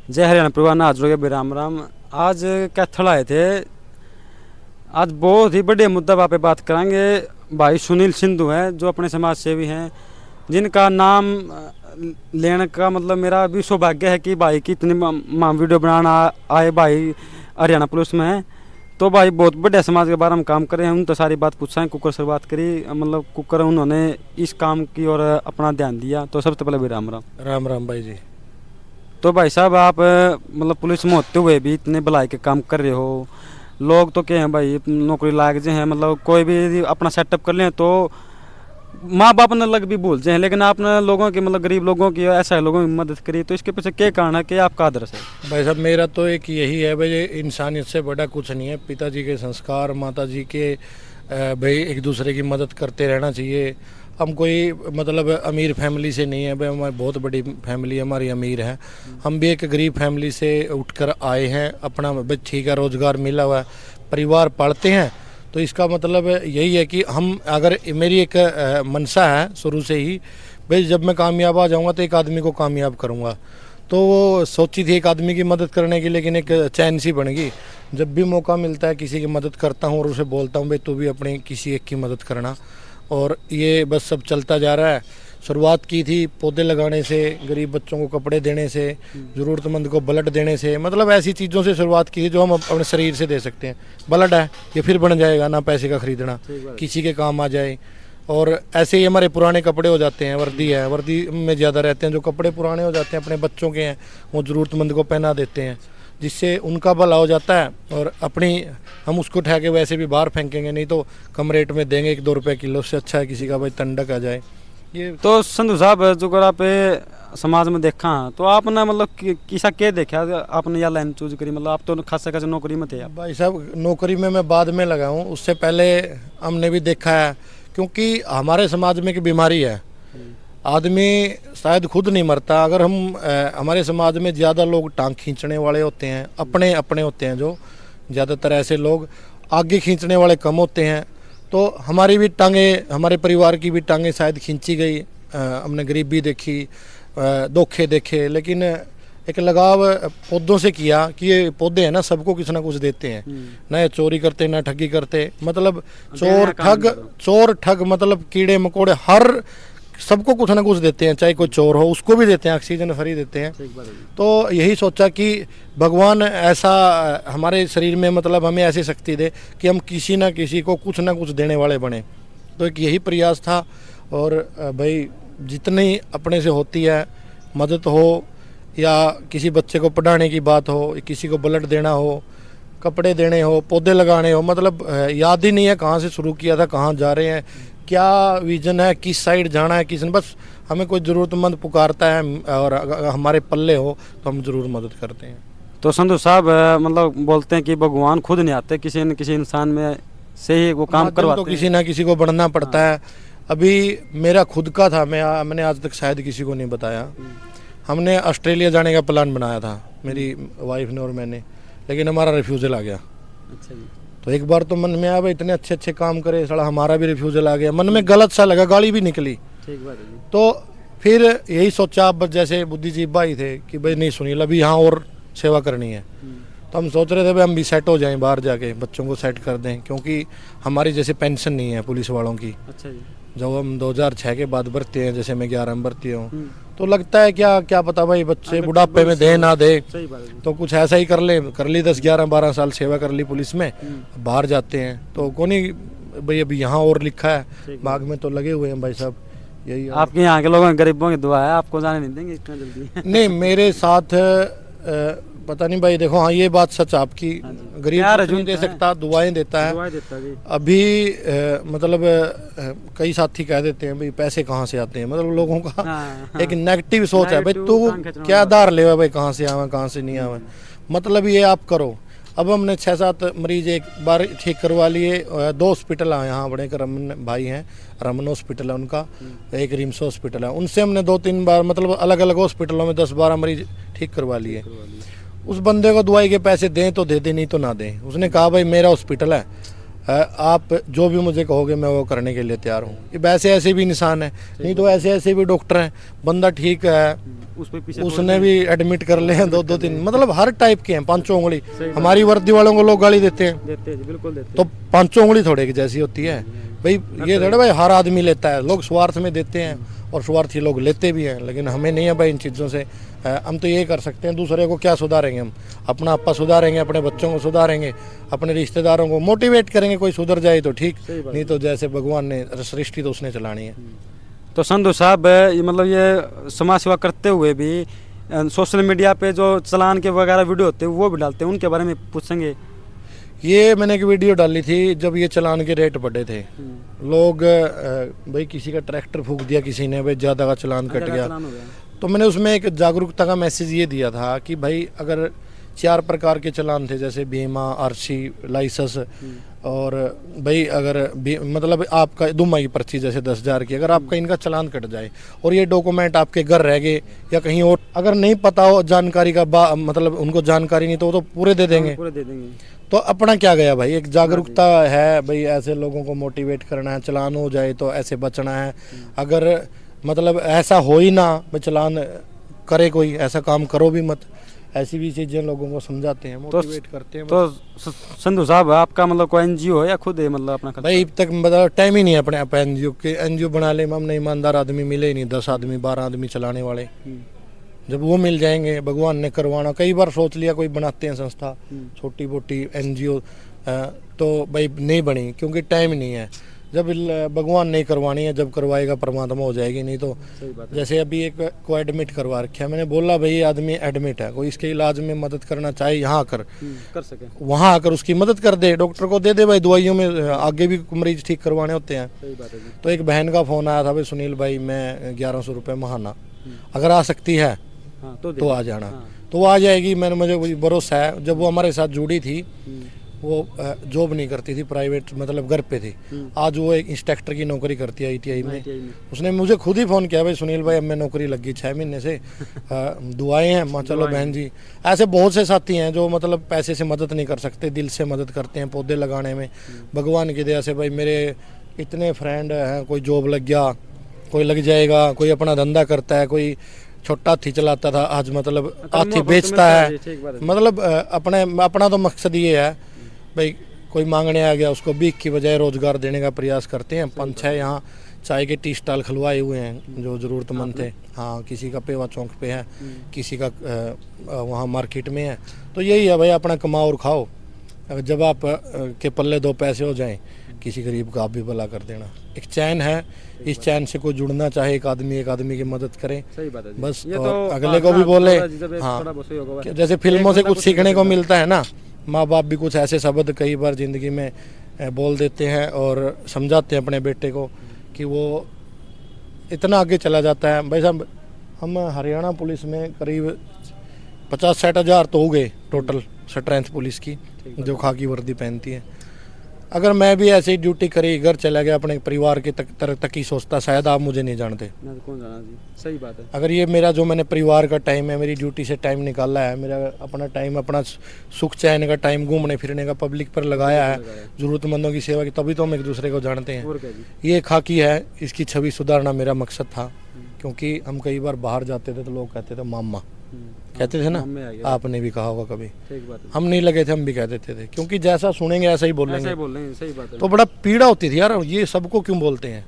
जय हरियाणा परिवार नाजरों के राम राम। आज कैथल आए थे। आज बहुत ही बड़े मुद्दा पे बात करेंगे। भाई सुनील सिंधु हैं जो अपने समाज सेवी हैं, जिनका नाम लेने का मतलब मेरा भी सौभाग्य है कि भाई की इतनी वीडियो बनाना आए भाई हरियाणा पुलिस में है। तो भाई बहुत बड़े समाज के बारे में काम करे हैं, उन तो सारी बात पूछा है। कुकर से बात करी, मतलब कुकर उन्होंने इस काम की और अपना ध्यान दिया। तो सबसे पहले भी राम राम। राम राम भाई जी। तो भाई साहब आप मतलब पुलिस में होते हुए भी इतने भलाई के काम कर रहे हो। लोग तो क्या हैं भाई, नौकरी लायक जो हैं, मतलब कोई भी अपना सेटअप कर लें तो माँ बाप ने लग भी भूल जाए, लेकिन आपने लोगों की मतलब गरीब लोगों की ऐसा लोगों की मदद करी। तो इसके पीछे क्या कारण है कि आपका आदर्श है? भाई साहब मेरा तो एक यही है भाई, इंसानियत से बड़ा कुछ नहीं है। पिताजी के संस्कार, माताजी के भाई एक दूसरे की मदद करते रहना चाहिए। हम कोई मतलब अमीर फैमिली से नहीं है भाई, हमारी बहुत बड़ी फैमिली हमारी अमीर है। हम भी एक गरीब फैमिली से उठकर आए हैं। अपना भाई ठीक है, रोज़गार मिला हुआ है, परिवार पालते हैं। तो इसका मतलब यही है कि हम अगर मेरी एक मनसा है शुरू से ही भाई, जब मैं कामयाब आ जाऊंगा तो एक आदमी को कामयाब करूंगा। तो वो सोची थी एक आदमी की मदद करने की, लेकिन एक चैन सी बन गई। जब भी मौका मिलता है किसी की मदद करता हूँ और उसे बोलता हूँ भाई तू भी अपनी किसी एक की मदद करना। और ये बस सब चलता जा रहा है। शुरुआत की थी पौधे लगाने से, गरीब बच्चों को कपड़े देने से, ज़रूरतमंद को ब्लड देने से, मतलब ऐसी चीज़ों से शुरुआत की थी जो हम अपने शरीर से दे सकते हैं। ब्लड है ये फिर बन जाएगा, ना पैसे का खरीदना, किसी के काम आ जाए। और ऐसे ही हमारे पुराने कपड़े हो जाते हैं, वर्दी है, वर्दी में ज़्यादा रहते हैं। जो कपड़े पुराने हो जाते हैं अपने बच्चों के हैं, वो ज़रूरतमंद को पहना देते हैं, जिससे उनका भला हो जाता है। और अपनी हम उसको उठा के वैसे भी बाहर फेंकेंगे नहीं तो कम रेट में देंगे, 1-2 रुपये किलो से अच्छा है किसी का भाई तंडक आ जाए। ये तो संधू साहब जो कर आप समाज में देखा तो आपने मतलब किसा क्या देखा आपने यह लाइन चूज करी? मतलब आप तो खासा खासा नौकरी में थे आप। भाई साहब नौकरी में मैं बाद में लगा हूँ, उससे पहले हमने भी देखा है। क्योंकि हमारे समाज में एक बीमारी है, आदमी शायद खुद नहीं मरता। अगर हम हमारे समाज में ज़्यादा लोग टांग खींचने वाले होते हैं, अपने अपने होते हैं, जो ज़्यादातर ऐसे लोग आगे खींचने वाले कम होते हैं। तो हमारी भी टांगे, हमारे परिवार की भी टांगे शायद खींची गई। हमने गरीबी देखी, धोखे देखे, लेकिन एक लगाव पौधों से किया कि ये पौधे हैं ना सबको कुछ ना कुछ देते हैं, ना ये चोरी करते ना ठगी करते। मतलब चोर ठग मतलब कीड़े मकोड़े हर सबको कुछ ना कुछ देते हैं, चाहे कोई चोर हो उसको भी देते हैं, ऑक्सीजन फ्री देते हैं। तो यही सोचा कि भगवान ऐसा हमारे शरीर में मतलब हमें ऐसी शक्ति दे कि हम किसी ना किसी को कुछ ना कुछ देने वाले बने। तो एक यही प्रयास था। और भाई जितनी अपने से होती है मदद हो, या किसी बच्चे को पढ़ाने की बात हो, किसी को ब्लड देना हो, कपड़े देने हो, पौधे लगाने हो, मतलब याद ही नहीं है कहाँ से शुरू किया था, कहाँ जा रहे हैं, क्या विजन है, किस साइड जाना है, किस बस हमें कोई ज़रूरतमंद पुकारता है और अगर हमारे पल्ले हो तो हम ज़रूर मदद करते हैं। तो संधू साहब मतलब बोलते हैं कि भगवान खुद नहीं आते, किसी न किसी इंसान में से ही वो काम करवाते तो किसी ना किसी को बढ़ना पड़ता है। अभी मेरा खुद का था, मैंने आज तक शायद किसी को नहीं बताया। हमने ऑस्ट्रेलिया जाने का प्लान बनाया था मेरी वाइफ ने और मैंने, लेकिन हमारा रिफ्यूज़ल आ गया। अच्छा जी। तो एक बार तो मन में आया भाई इतने अच्छे अच्छे काम करे, साला हमारा भी रिफ्यूज़ल आ गया। मन में गलत सा लगा, गाली भी निकली। ठीक बात है जी। तो फिर यही सोचा, अब जैसे बुद्धिजीवी भाई थे कि भाई नहीं सुनील अभी यहाँ और सेवा करनी है। तो हम सोच रहे थे भाई हम भी सेट हो जाएं, बाहर जाके बच्चों को सेट कर दें, क्योंकि हमारी जैसे पेंशन नहीं है पुलिस वालों की। अच्छा जी। जब हम 2006 के बाद भर्ती हैं, जैसे मैं 11 में भर्ती हूँ, तो लगता है क्या क्या पता भाई बच्चे बुढ़ापे में दे ना दे। सही बात है। तो कुछ ऐसा ही कर ली 10-11-12 साल सेवा कर ली पुलिस में, बाहर जाते हैं तो कौन ही भाई अभी यहाँ और लिखा है बाग में तो लगे हुए हैं भाई साहब। यही आपके यहाँ के लोगों गरीबों की दुआ है, आपको जाने नहीं देंगे इतना जल्दी। नहीं मेरे साथ पता नहीं भाई, देखो हाँ ये बात सच आपकी, गरीब कुछ नहीं दे सकता, दुआएं देता है। अभी मतलब कई साथी कह देते हैं भाई पैसे कहाँ से आते हैं, मतलब लोगों का एक नेगेटिव सोच है भाई तू क्या दार ले भाई, कहाँ से आवा कहाँ से नहीं आवा। मतलब ये आप करो। अब हमने 6-7 मरीज एक बार ठीक करवा लिए। 2 हॉस्पिटल हैं यहाँ बड़े, रमन भाई हैं, रमन हॉस्पिटल है उनका, एक रिम्स हॉस्पिटल है, उनसे हमने 2-3 बार मतलब अलग अलग हॉस्पिटलों में 10-12 मरीज ठीक करवा लिए। उस बंदे को दवाई के पैसे दें तो दे नहीं तो ना दें। उसने कहा भाई मेरा हॉस्पिटल है, आप जो भी मुझे कहोगे मैं वो करने के लिए तैयार हूँ। ये वैसे ऐसे भी इंसान है, नहीं तो ऐसे ऐसे भी डॉक्टर हैं, बंदा ठीक है उस पे पीछे उसने भी एडमिट कर ले हैं 2-2-3, मतलब हर टाइप के हैं। पांचों उंगली हमारी वर्दी वालों को लोग गाली देते हैं, देते हैं जी, बिल्कुल देते तो पांचों उंगली थोड़े की जैसी होती है भाई। ये थोड़ा भाई हर आदमी लेता है, लोग स्वार्थ में देते हैं और स्वार्थी लोग लेते भी हैं, लेकिन हमें नहीं है भाई इन चीज़ों से। हम तो ये कर सकते हैं, दूसरे को क्या सुधारेंगे हम? अपना आपा सुधारेंगे, अपने बच्चों को सुधारेंगे, अपने रिश्तेदारों को मोटिवेट करेंगे, कोई सुधर जाए तो ठीक, नहीं तो जैसे भगवान ने सृष्टि तो उसने चलानी है। तो संधू साहब ये मतलब ये समाज सेवा करते हुए भी सोशल मीडिया पे जो चलान के वगैरह वीडियो होते हैं वो भी डालते हैं, उनके बारे में पूछेंगे। ये मैंने एक वीडियो डाली थी जब ये चलान के रेट बढ़े थे। लोग भाई किसी का ट्रैक्टर फूंक दिया, किसी ने भाई ज़्यादा का चलान कट गया, तो मैंने उसमें एक जागरूकता का मैसेज ये दिया था कि भाई अगर 4 प्रकार के चलान थे, जैसे बीमा, आरसी, लाइसेंस, और भाई अगर मतलब आपका दुमाही पर्ची जैसे 10,000 की, अगर आपका इनका चलान कट जाए और ये डॉक्यूमेंट आपके घर रह गए या कहीं और, अगर नहीं पता हो जानकारी का मतलब उनको जानकारी नहीं, तो वो तो पूरे दे देंगे। तो अपना क्या गया भाई, एक जागरूकता है भाई, ऐसे लोगों को मोटिवेट करना है, चलान हो जाए तो ऐसे बचना है। अगर मतलब ऐसा हो ही ना भाई चलान करे कोई, ऐसा काम करो भी मत, ऐसी भी चीज़ें लोगों को समझाते हैं, मोटिवेट करते हैं। तो संधू साहब आपका मतलब कोई एनजीओ है या खुद है मतलब अपना? भाई अब तक मतलब टाइम ही नहीं है अपने आप एनजीओ के, एनजीओ बना ले हम, नहीं ईमानदार आदमी मिले ही नहीं, 10 आदमी 12 आदमी चलाने वाले। जब वो मिल जाएंगे, भगवान ने करवाना, कई बार सोच लिया कोई बनाते हैं संस्था छोटी मोटी एनजीओ, तो भाई नहीं बनी क्योंकि टाइम नहीं है। जब भगवान नहीं करवानी है, जब करवाएगा परमात्मा हो जाएगी, नहीं तो जैसे अभी एक को एडमिट करवा रखा है, मैंने बोला भाई आदमी एडमिट है, कोई इसके इलाज में मदद करना चाहे यहाँ आकर कर सके, वहाँ आकर उसकी मदद कर दे, डॉक्टर को दे दे भाई, दवाइयों में आगे भी मरीज ठीक करवाने होते हैं। सही बात है। तो एक बहन का फोन आया था, भाई सुनील भाई मैं 1100 रुपये महाना, अगर आ सकती है तो आ जाना। तो वो आ जाएगी, मैंने मुझे भरोसा है। जब वो हमारे साथ जुड़ी थी, वो जॉब नहीं करती थी, प्राइवेट मतलब घर पे थी, आज वो एक इंस्ट्रक्टर की नौकरी करती है आईटीआई में। उसने मुझे खुद ही फ़ोन किया, भाई सुनील भाई अब मैं नौकरी लग गई 6 महीने से, दुआएं हैं। माँ चलो बहन जी, ऐसे बहुत से साथी हैं जो मतलब पैसे से मदद नहीं कर सकते, दिल से मदद करते हैं पौधे लगाने में। भगवान की दया से भाई मेरे इतने फ्रेंड हैं, कोई जॉब लग गया, कोई लग जाएगा, कोई अपना धंधा करता है, कोई छोटा हाथी चलाता था आज मतलब हाथी बेचता है। मतलब अपना तो मकसद ये है भाई, कोई मांगने आ गया उसको भीख की बजाय रोजगार देने का प्रयास करते हैं। 5-6 यहाँ चाय के टी स्टॉल खुलवाए हुए हैं जो ज़रूरतमंद थे। हाँ, किसी का पेवा चौक पे है, किसी का वहाँ मार्केट में है। तो यही है भाई, अपना कमाओ और खाओ। जब आप के पल्ले 2 पैसे हो जाएं, किसी गरीब का आप भी भला कर देना। एक चैन है, इस चैन से कोई जुड़ना चाहे, एक आदमी की मदद करे। सही बात है बस, और अगले को भी बोले। हाँ, जैसे फिल्मों से कुछ सीखने को मिलता है ना, माँ बाप भी कुछ ऐसे शब्द कई बार ज़िंदगी में बोल देते हैं और समझाते हैं अपने बेटे को कि वो इतना आगे चला जाता है। भाई साहब, हम हरियाणा पुलिस में करीब 50-60 हज़ार तो हो गए टोटल स्ट्रेंथ पुलिस की, जो खाकी वर्दी पहनती है। अगर मैं भी ऐसे ही ड्यूटी करी, घर चला गया, अपने परिवार के तक ही सोचता, शायद आप मुझे नहीं जानते। कौन जाना जी, सही बात है। अगर ये मेरा जो मैंने परिवार का टाइम है, मेरी ड्यूटी से टाइम निकाला है, मेरा अपना टाइम, अपना सुख चैन का टाइम, घूमने फिरने का पब्लिक पर लगाया है, ज़रूरतमंदों की सेवा की, तभी तो हम एक दूसरे को जानते हैं। ये खाकी है, इसकी छवि सुधारना मेरा मकसद था। क्योंकि हम कई बार बाहर जाते थे तो लोग कहते थे मामा, कहते थे ना, आपने भी कहा होगा कभी। हम नहीं लगे थे, हम भी कह देते थे, क्योंकि जैसा सुनेंगे ऐसा ही बोलेंगे। सही बात है। तो बड़ा पीड़ा होती थी यार, ये सबको क्यों बोलते हैं।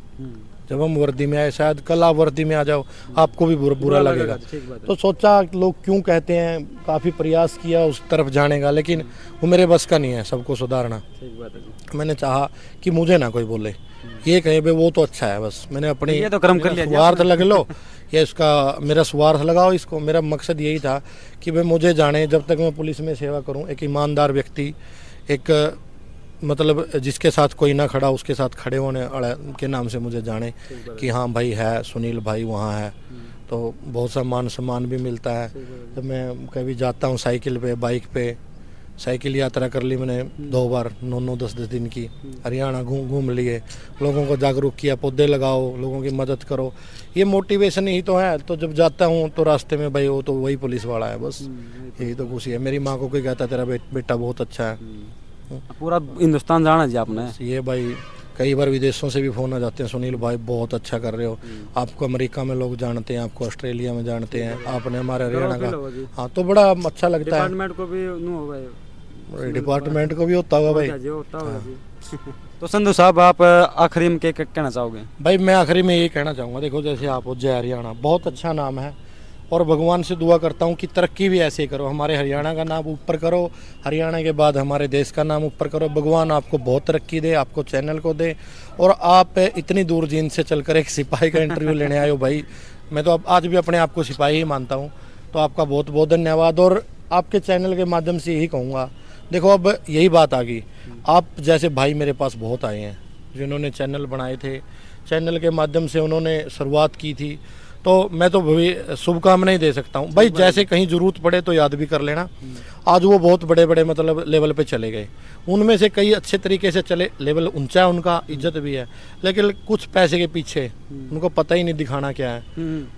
जब हम वर्दी में आए, शायद कल आप वर्दी में आ जाओ, आपको भी बुरा लगेगा। तो सोचा लोग क्यों कहते हैं, काफ़ी प्रयास किया उस तरफ जाने का, लेकिन वो मेरे बस का नहीं है सबको सुधारना। मैंने चाहा कि मुझे ना कोई बोले, ये कहे भाई वो तो अच्छा है, बस मैंने अपनी तो कर्म कर लिया, स्वार्थ लग लो या इसका मेरा स्वार्थ लगाओ इसको। मेरा मकसद यही था कि भाई मुझे जाने, जब तक मैं पुलिस में सेवा करूं, एक ईमानदार व्यक्ति, एक मतलब जिसके साथ कोई ना खड़ा उसके साथ खड़े होने के नाम से मुझे जाने कि हाँ भाई है, सुनील भाई वहाँ है। तो बहुत सा मान सम्मान भी मिलता है। जब मैं कभी जाता हूँ साइकिल पे, बाइक पे, साइकिल यात्रा कर ली मैंने 2 बार, 9-9, 10-10 दिन की, हरियाणा घूम लिए, लोगों को जागरूक किया, पौधे लगाओ, लोगों की मदद करो। ये मोटिवेशन ही तो है। तो जब जाता हूँ तो रास्ते में भाई वो तो वही पुलिस वाला है, बस यही तो खुशी है। मेरी माँ को कोई कहता तेरा बेटा बहुत अच्छा है, पूरा हिंदुस्तान जाना जी आपने। ये भाई कई बार विदेशों से भी फ़ोन आ जाते हैं, सुनील भाई बहुत अच्छा कर रहे हो, आपको अमेरिका में लोग जानते हैं, आपको ऑस्ट्रेलिया में जानते हैं, आपने हमारे हरियाणा का, हाँ तो बड़ा अच्छा लगता है। डिपार्टमेंट को भी नु होगा, डिपार्टमेंट को भी होता होगा भाई। जी होता होगा जी। तो संधू साहब आप आखिरी में क्या कहना चाहोगे? भाई मैं आखिरी में यही कहना चाहूँगा, देखो जैसे आप हो जय हरियाणा बहुत अच्छा नाम है, और भगवान से दुआ करता हूँ कि तरक्की भी ऐसे ही करो, हमारे हरियाणा का नाम ऊपर करो, हरियाणा के बाद हमारे देश का नाम ऊपर करो, भगवान आपको बहुत तरक्की दे, आपको चैनल को दे, और आप इतनी दूर जींद से चलकर एक सिपाही का इंटरव्यू लेने आए हो भाई, मैं तो आज भी अपने आप को सिपाही ही मानता हूँ, तो आपका बहुत बहुत धन्यवाद। और आपके चैनल के माध्यम से यही कहूँगा, देखो अब यही बात आ गई, आप जैसे भाई मेरे पास बहुत आए हैं जिन्होंने चैनल बनाए थे, चैनल के माध्यम से उन्होंने शुरुआत की थी, तो मैं तो भाई शुभकामनाएं दे सकता हूँ भाई, जैसे कहीं ज़रूरत पड़े तो याद भी कर लेना। आज वो बहुत बड़े बड़े मतलब लेवल पे चले गए, उनमें से कई अच्छे तरीके से चले, लेवल ऊंचा है उनका, इज्जत भी है, लेकिन कुछ पैसे के पीछे उनको पता ही नहीं दिखाना क्या है,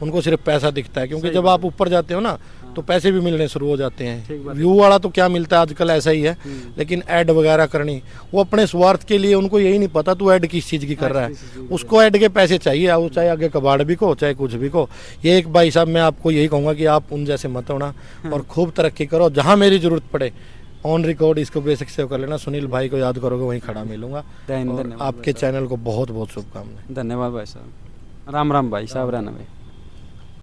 उनको सिर्फ पैसा दिखता है, क्योंकि जब आप ऊपर जाते हो ना तो पैसे भी मिलने शुरू हो जाते हैं। व्यू वाला तो क्या मिलता है आजकल, ऐसा ही है, लेकिन ऐड वगैरह करनी वो अपने स्वार्थ के लिए, उनको यही नहीं पता तू ऐड किस चीज़ की कर रहा है, उसको ऐड के पैसे चाहिए, वो चाहे आगे कबाड़ भी को चाहे कुछ भी को। ये एक भाई साहब मैं आपको यही कहूँगा कि आप उन जैसे मत होना और खूब तरक्की करो, जहाँ मेरी ज़रूरत पड़े ऑन रिकॉर्ड इसको बेसिक सेव कर लेना, सुनील भाई को याद करोगे वहीं खड़ा मिलूंगा। और आपके चैनल को बहुत बहुत शुभकामनाएं। धन्यवाद भाई साहब, राम राम भाई साहब, रहना भाई।